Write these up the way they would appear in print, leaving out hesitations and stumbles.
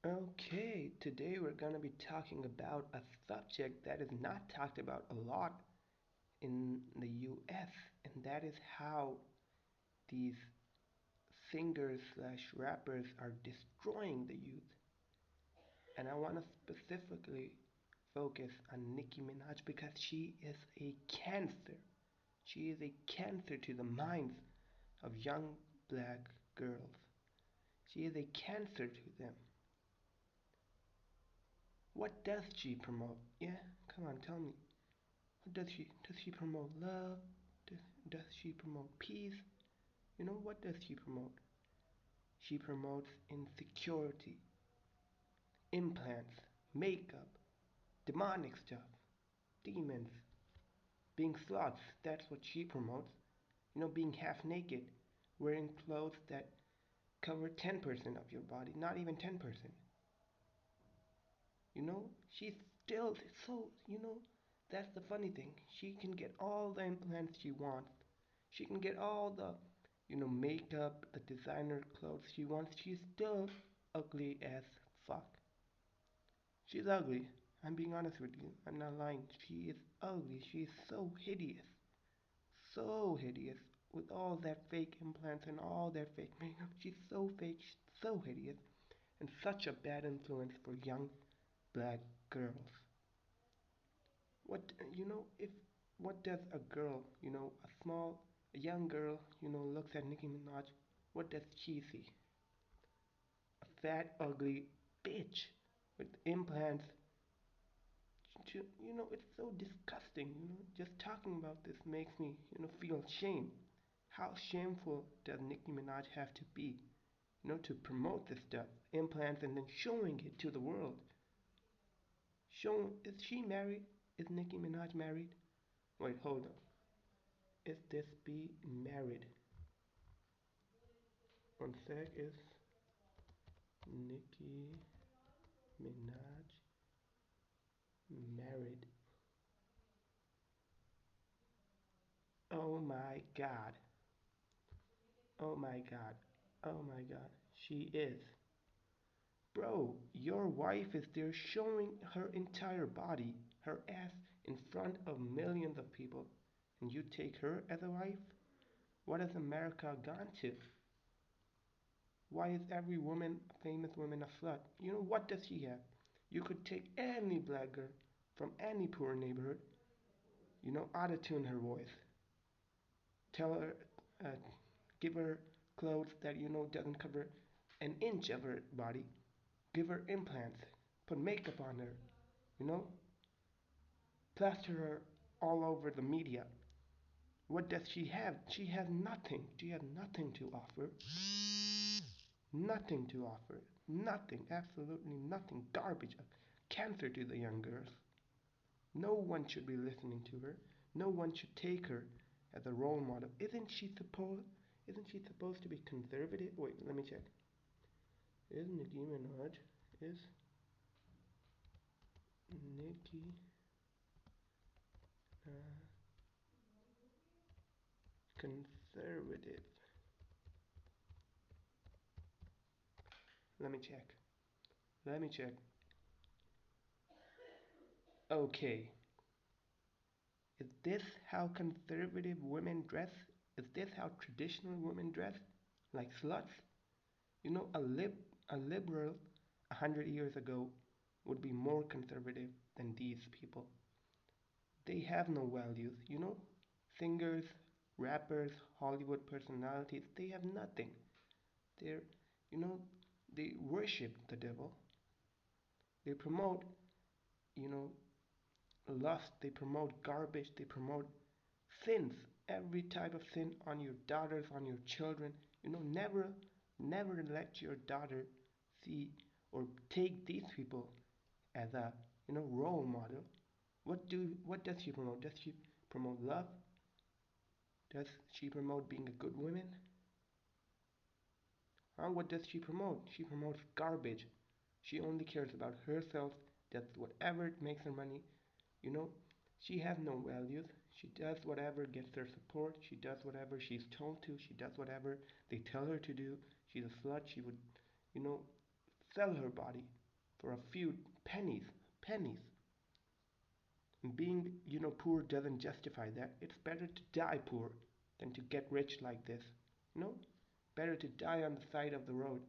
Okay, today we're going to be talking about a subject that is not talked about a lot in the US, and that is how these singers slash rappers are destroying the youth. And I want to specifically focus on Nicki Minaj because she is a cancer. She is a cancer to the minds of young black girls. She is a cancer to them. What does she promote? Yeah, come on, tell me. What does she? Does she promote love? Does, does she promote peace? You know, what does she promote? She promotes insecurity, implants, makeup, demonic stuff, demons, being sluts. That's what she promotes. You know, being half naked, wearing clothes that cover 10% of your body, not even 10%. You know, she's still so, that's the funny thing. She can get all the implants she wants. She can get all the, makeup, the designer clothes she wants. She's still ugly as fuck. She's ugly. I'm being honest with you. I'm not lying. She is ugly. She's so hideous. So hideous. With all that fake implants and all that fake makeup. She's so fake, so hideous. And such a bad influence for young black girls. If what does a girl, a young girl, looks at Nicki Minaj, what does she see? A fat, ugly bitch with implants. It's so disgusting. Just talking about this makes me, feel shame. How shameful does Nicki Minaj have to be, to promote this stuff, implants, and then showing it to the world? Is she married? Is Nicki Minaj married? Wait, hold on. Is this be married? One sec, is Nicki Minaj married? Oh my god. Oh my god. Oh my god. She is. Bro, your wife is there showing her entire body, her ass, in front of millions of people, and you take her as a wife? What has America gone to? Why is every woman, famous woman, a slut? What does she have? You could take any black girl from any poor neighborhood, auto tune her voice, tell her, uh, give her clothes that doesn't cover an inch of her body, give her implants, put makeup on her, you know, plaster her all over the media. What does she have? She has nothing. She has nothing to offer. Nothing to offer. Nothing. Absolutely nothing. Garbage. Cancer to the young girls. No one should be listening to her. No one should take her as a role model. Isn't she supposed to be conservative? Wait, let me check. Is Nicki Minaj is Nicki uh, conservative? Let me check. Let me check. Okay. Is this how conservative women dress? Is this how traditional women dress? Like sluts? A liberal 100 years ago would be more conservative than these people. They have no values, Singers, rappers, Hollywood personalities, they have nothing. They're, you know, they worship the devil. They promote, you know, lust. They promote garbage. They promote sins, every type of sin on your daughters, on your children. Never let your daughter see or take these people as a role model. What does she promote? Does she promote love? Does she promote being a good woman? What does she promote? She promotes garbage. She only cares about herself. Does whatever makes her money. You know, she has no values. She does whatever gets her support. She does whatever she's told to. She does whatever they tell her to do. She's a slut. She would, you know, sell her body for a few pennies, pennies. And being, poor doesn't justify that. It's better to die poor than to get rich like this. You know, better to die on the side of the road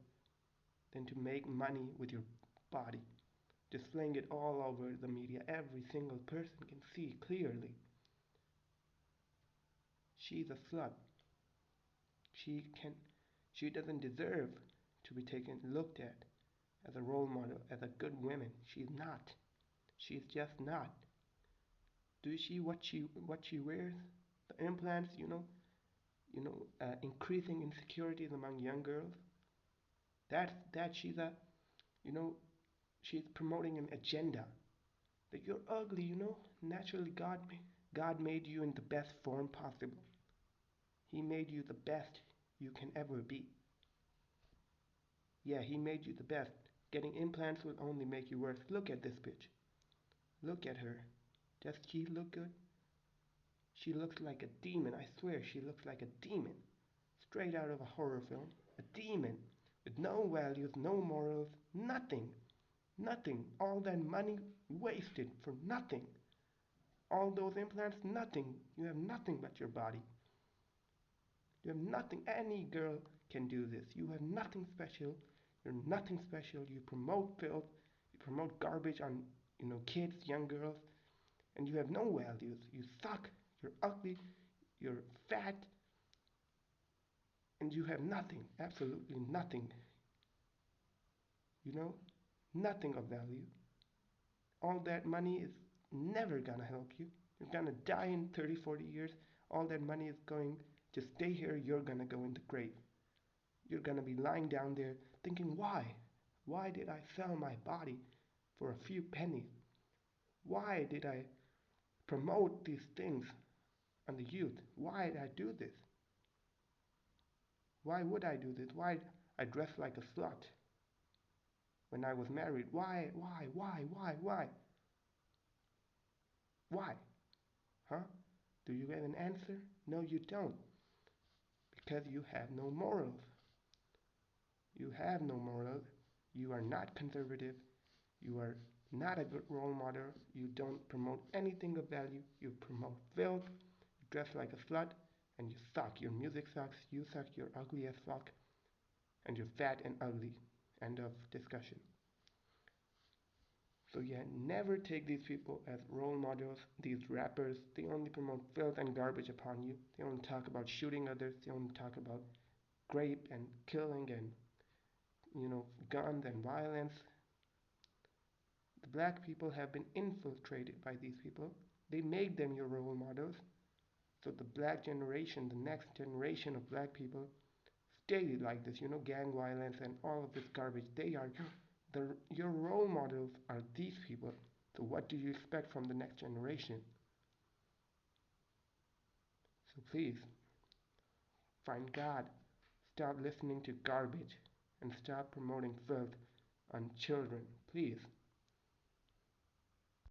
than to make money with your body, displaying it all over the media. Every single person can see clearly. She's a slut. She can she doesn't deserve to be taken looked at as a role model, as a good woman. She's not. She's just not. Do you see what she wears? The implants, increasing insecurities among young girls. That she's a you know she's promoting an agenda that you're ugly. Naturally, God made you in the best form possible. He made you the best you can ever be. Yeah, He made you the best. Getting implants will only make you worse. Look at this bitch. Look at her. Does she look good? She looks like a demon. I swear, she looks like a demon. Straight out of a horror film. A demon. With no values, no morals, nothing. Nothing. All that money wasted for nothing. All those implants, nothing. You have nothing but your body. You have nothing. Any girl can do this. You have nothing special. You're nothing special. You promote filth. You promote garbage on, kids, young girls, and you have no values. You suck. You're ugly. You're fat, and you have nothing. Absolutely nothing. You know, nothing of value. All that money is never gonna help you. You're gonna die in 30, 40 years. All that money is going to stay here. You're gonna go in the grave. You're gonna be lying down there thinking, why? Why did I sell my body for a few pennies? Why did I promote these things on the youth? Why did I do this? Why would I do this? Why I dress like a slut when I was married? Why? Why? Huh? Do you have an answer? No, you don't. Because you have no morals. You have no morals. You are not conservative. You are not a good role model. You don't promote anything of value. You promote filth. You dress like a slut. And you suck. Your music sucks. You suck. You're ugly as fuck. And you're fat and ugly. End of discussion. So yeah, never take these people as role models. These rappers, they only promote filth and garbage upon you. They only talk about shooting others. They only talk about rape and killing and guns and violence. The black people have been infiltrated by these people. They make them your role models. So the black generation, the next generation of black people, stay like this. Gang violence and all of this garbage. They are your role models are these people. So what do you expect from the next generation? So please find God. Stop listening to garbage and stop promoting filth on children. Please.